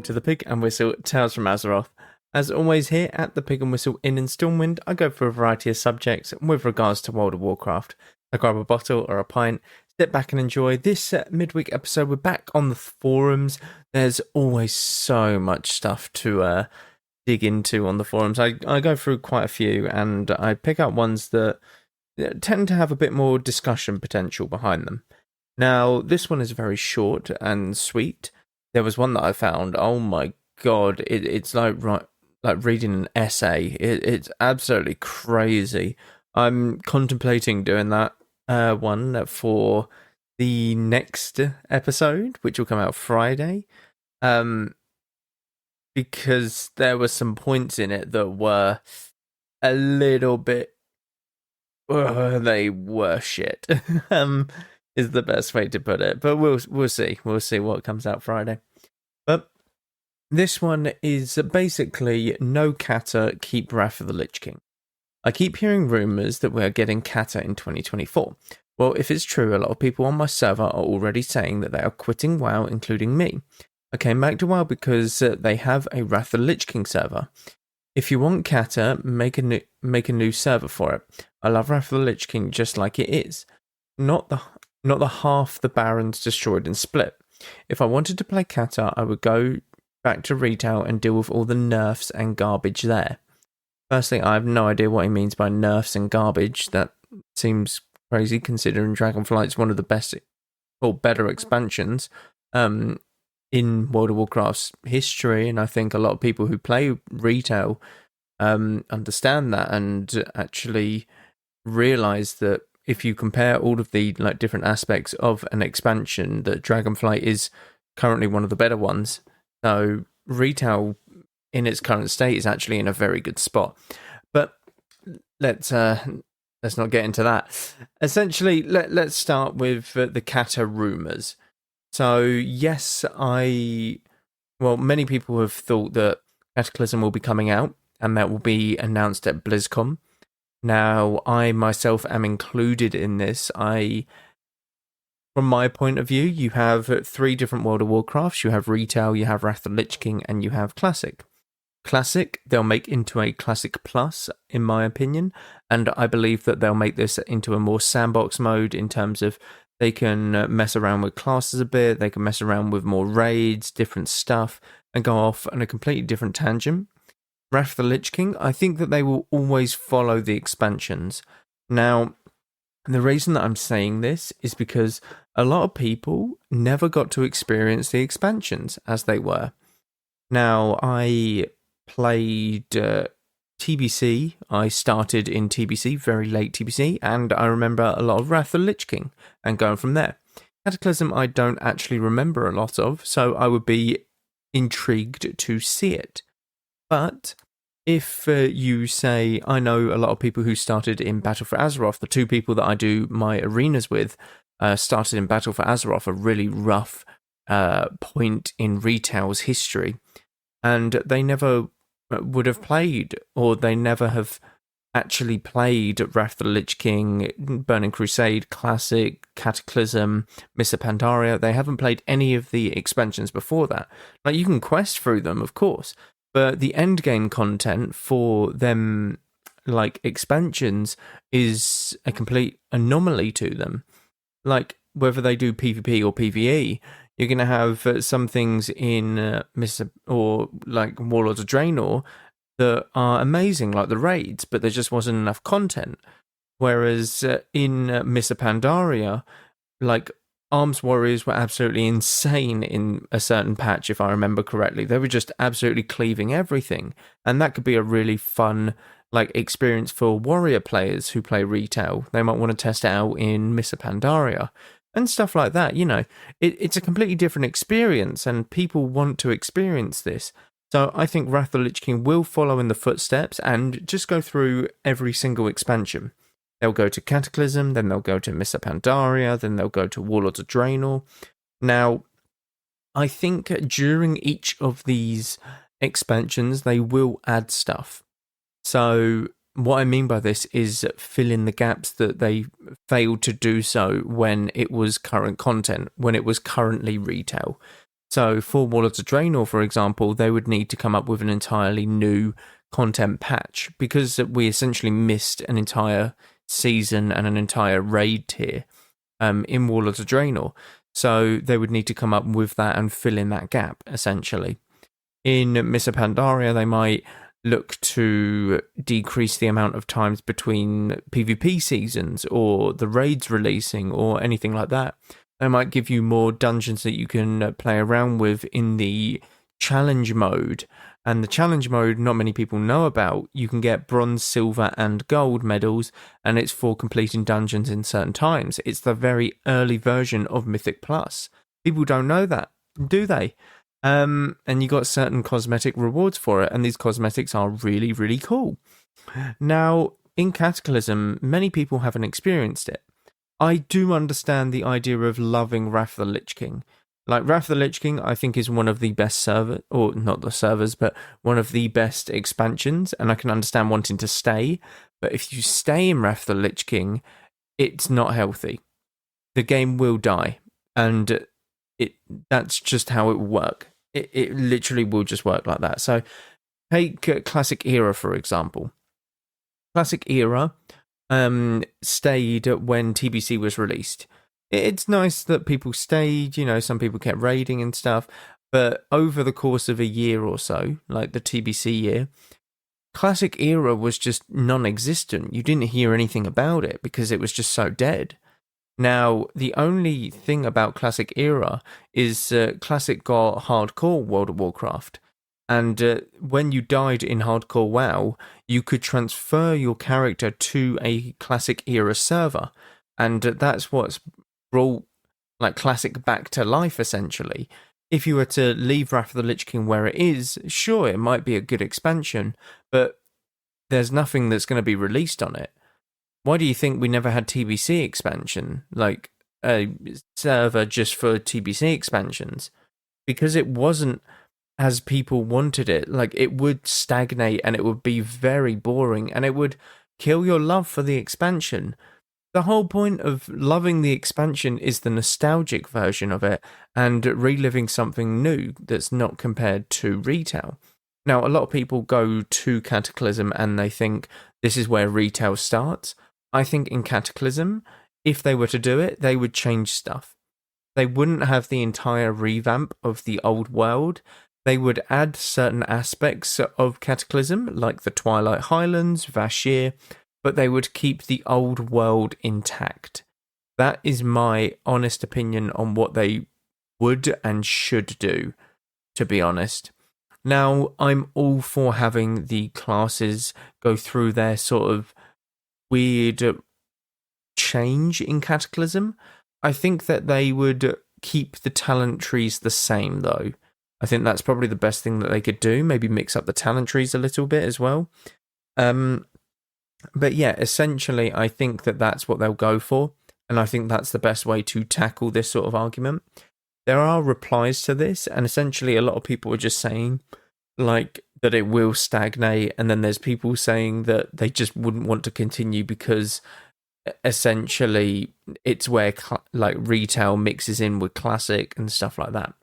to the Pig and Whistle Tales from Azeroth. As always, here at the Pig and Whistle Inn in Stormwind, I go for a variety of subjects with regards to World of Warcraft. I grab a bottle or a pint, sit back and enjoy. This midweek episode, we're back on the forums. There's always so much stuff to dig into on the forums. I go through quite a few and I pick out ones that tend to have a bit more discussion potential behind them. Now, this one is very short and sweet. There was one that I found, oh my god, it's like reading an essay. It's absolutely crazy. I'm contemplating doing that one for the next episode, which will come out Friday, because there were some points in it that were a little bit, they were shit. Is the best way to put it, but we'll see what comes out Friday. But this one is basically no Cata, keep Rath of the Lich King. I keep hearing rumours that we're getting Cata in 2024. Well, if it's true, a lot of people on my server are already saying that they are quitting WoW, including me. I came back to WoW because they have a Rath of the Lich King server. If you want Cata, make a new server for it. I love Rath of the Lich King just like it is. Not the half the barons destroyed and split. If I wanted to play Cata, I would go back to retail and deal with all the nerfs and garbage there. Firstly, I have no idea what he means by nerfs and garbage. That seems crazy considering Dragonfly is one of the best or better expansions in World of Warcraft's history, and I think a lot of people who play retail understand that and actually realise that if you compare all of the different aspects of an expansion, that Dragonfly is currently one of the better ones. So retail in its current state is actually in a very good spot. But let's not get into that. Essentially, let's start with the Cata rumours. So yes, many people have thought that Cataclysm will be coming out and that will be announced at BlizzCon. Now, I myself am included in this. From my point of view, you have 3 different World of Warcrafts. You have Retail, you have Wrath of the Lich King, and you have Classic. Classic, they'll make into a Classic Plus, in my opinion, and I believe that they'll make this into a more sandbox mode in terms of they can mess around with classes a bit, they can mess around with more raids, different stuff, and go off on a completely different tangent. Wrath of the Lich King, I think that they will always follow the expansions. Now, the reason that I'm saying this is because a lot of people never got to experience the expansions as they were. Now, I played TBC. I started in TBC, very late TBC, and I remember a lot of Wrath of the Lich King and going from there. Cataclysm I don't actually remember a lot of, so I would be intrigued to see it. But if you say, I know a lot of people who started in Battle for Azeroth, the 2 people that I do my arenas with started in Battle for Azeroth, a really rough point in retail's history, and they never would have played, or they never have actually played Wrath of the Lich King, Burning Crusade, Classic, Cataclysm, Mists of Pandaria. They haven't played any of the expansions before that. You can quest through them, of course, but the end game content for them, expansions, is a complete anomaly to them. Whether they do PvP or PvE, you're going to have some things in Warlords of Draenor that are amazing, like the raids, but there just wasn't enough content. Whereas in Mists of Pandaria, Arms Warriors were absolutely insane in a certain patch, if I remember correctly. They were just absolutely cleaving everything. And that could be a really fun experience for warrior players who play retail. They might want to test it out in Mists of Pandaria and stuff like that. It's a completely different experience and people want to experience this. So I think Wrath of the Lich King will follow in the footsteps and just go through every single expansion. They'll go to Cataclysm, then they'll go to Mists of Pandaria, then they'll go to Warlords of Draenor. Now, I think during each of these expansions, they will add stuff. So what I mean by this is fill in the gaps that they failed to do so when it was current content, when it was currently retail. So for Warlords of Draenor, for example, they would need to come up with an entirely new content patch because we essentially missed an entire season and an entire raid tier in Warlords of Draenor. So they would need to come up with that and fill in that gap, essentially. In Mists of Pandaria, they might look to decrease the amount of times between PvP seasons or the raids releasing or anything like that. They might give you more dungeons that you can play around with in the challenge mode. And the challenge mode, not many people know about. You can get bronze, silver, and gold medals, and it's for completing dungeons in certain times. It's the very early version of Mythic Plus. People don't know that, do they? And you got certain cosmetic rewards for it, and these cosmetics are really, really cool. Now, in Cataclysm, many people haven't experienced it. I do understand the idea of loving Rath the Lich King. Like, Rath the Lich King, I think, is one of the best server, or not the servers, but one of the best expansions, and I can understand wanting to stay. But if you stay in Rath the Lich King, it's not healthy. The game will die, and that's just how it will work. It literally will just work like that. So take Classic Era, for example. Classic Era stayed when TBC was released. It's nice that people stayed, some people kept raiding and stuff, but over the course of a year or so, like the TBC year, Classic Era was just non-existent. You didn't hear anything about it because it was just so dead. Now, the only thing about Classic Era is Classic got hardcore World of Warcraft. And when you died in hardcore WoW, you could transfer your character to a Classic Era server. And that's what's brought Classic back to life, essentially. If you were to leave Wrath of the Lich King where it is, sure, it might be a good expansion, but there's nothing that's going to be released on it. Why do you think we never had TBC expansion, like a server just for TBC expansions? Because it wasn't as people wanted it. Like, it would stagnate and it would be very boring and it would kill your love for the expansion. The whole point of loving the expansion is the nostalgic version of it and reliving something new that's not compared to retail. Now, a lot of people go to Cataclysm and they think this is where retail starts. I think in Cataclysm, if they were to do it, they would change stuff. They wouldn't have the entire revamp of the old world. They would add certain aspects of Cataclysm, like the Twilight Highlands, Vashir, but they would keep the old world intact. That is my honest opinion on what they would and should do, to be honest. Now, I'm all for having the classes go through their sort of weird change in Cataclysm. I think that they would keep the talent trees the same, though. I think that's probably the best thing that they could do. Maybe mix up the talent trees a little bit as well. But yeah, essentially, I think that that's what they'll go for. And I think that's the best way to tackle this sort of argument. There are replies to this, and essentially a lot of people are just saying, that it will stagnate, and then there's people saying that they just wouldn't want to continue because essentially it's where retail mixes in with classic and stuff like that.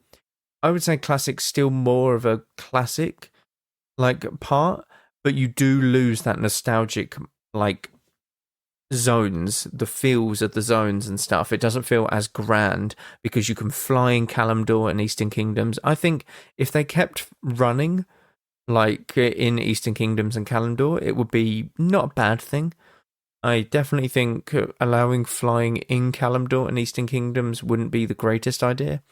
I would say classic's still more of a classic part, but you do lose that nostalgic zones, the feels of the zones and stuff. It doesn't feel as grand because you can fly in Kalimdor and Eastern Kingdoms. I think if they kept running in Eastern Kingdoms and Kalimdor, it would be not a bad thing. I definitely think allowing flying in Kalimdor and Eastern Kingdoms wouldn't be the greatest idea,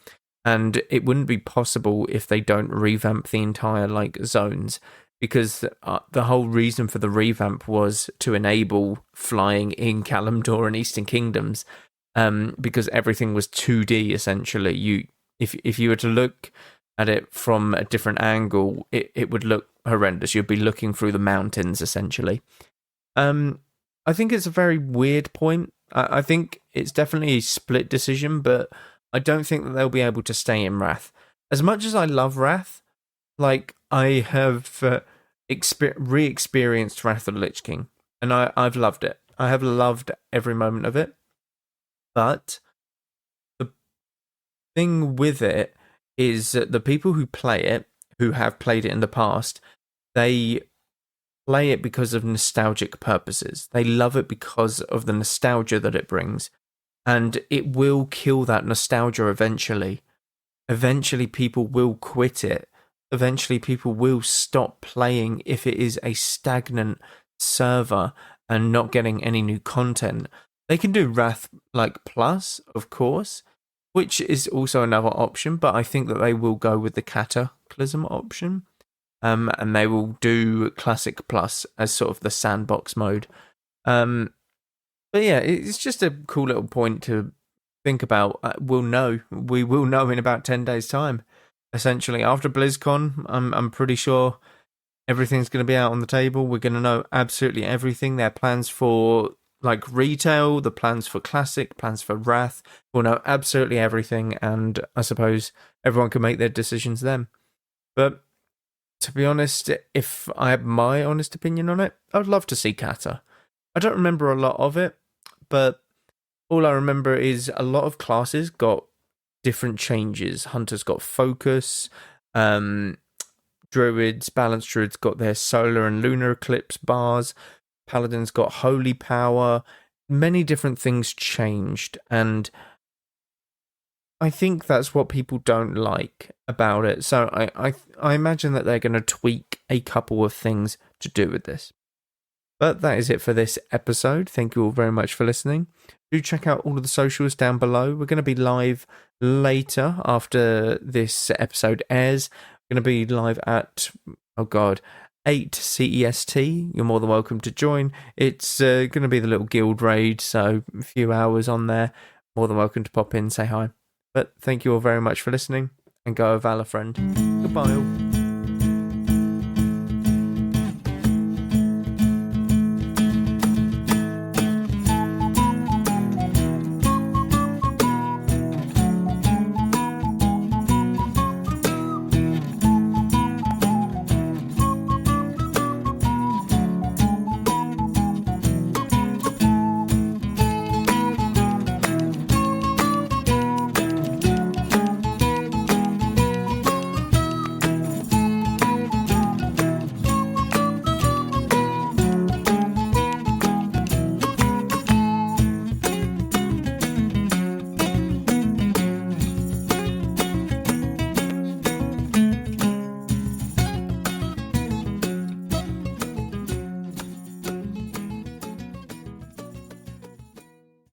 and it wouldn't be possible if they don't revamp the entire zones, because the whole reason for the revamp was to enable flying in Kalimdor and Eastern Kingdoms, because everything was 2D essentially. If you were to look at it from a different angle, it would look horrendous. You'd be looking through the mountains essentially. I think it's a very weird point. I think it's definitely a split decision, but I don't think that they'll be able to stay in Rath. As much as I love Rath, I have re-experienced Wrath of the Lich King, and I've loved it. I have loved every moment of it. But the thing with it is that the people who play it, who have played it in the past, they play it because of nostalgic purposes. They love it because of the nostalgia that it brings, and it will kill that nostalgia eventually. Eventually, people will quit it. Eventually, people will stop playing if it is a stagnant server and not getting any new content. They can do Rath Plus, of course, which is also another option, but I think that they will go with the Cataclysm option. And they will do Classic Plus as sort of the sandbox mode. But yeah, it's just a cool little point to think about. We will know in about 10 days' time. Essentially, after BlizzCon, I'm pretty sure everything's going to be out on the table. We're going to know absolutely everything. Their plans for retail, the plans for Classic, plans for Rath. We'll know absolutely everything, and I suppose everyone can make their decisions then. But to be honest, if I had my honest opinion on it, I'd love to see Kata. I don't remember a lot of it, but all I remember is a lot of classes got different changes. Hunters got focus, Druids, balanced Druids got their solar and lunar eclipse bars, Paladins got holy power, many different things changed, and I think that's what people don't like about it. So I imagine that they're going to tweak a couple of things to do with this. But that is it for this episode. Thank you all very much for listening. Do check out all of the socials down below. We're going to be live later after this episode airs. We're going to be live at, 8 CEST. You're more than welcome to join. It's going to be the little guild raid, so a few hours on there. More than welcome to pop in, say hi. But thank you all very much for listening, and go Valor friend. Goodbye all.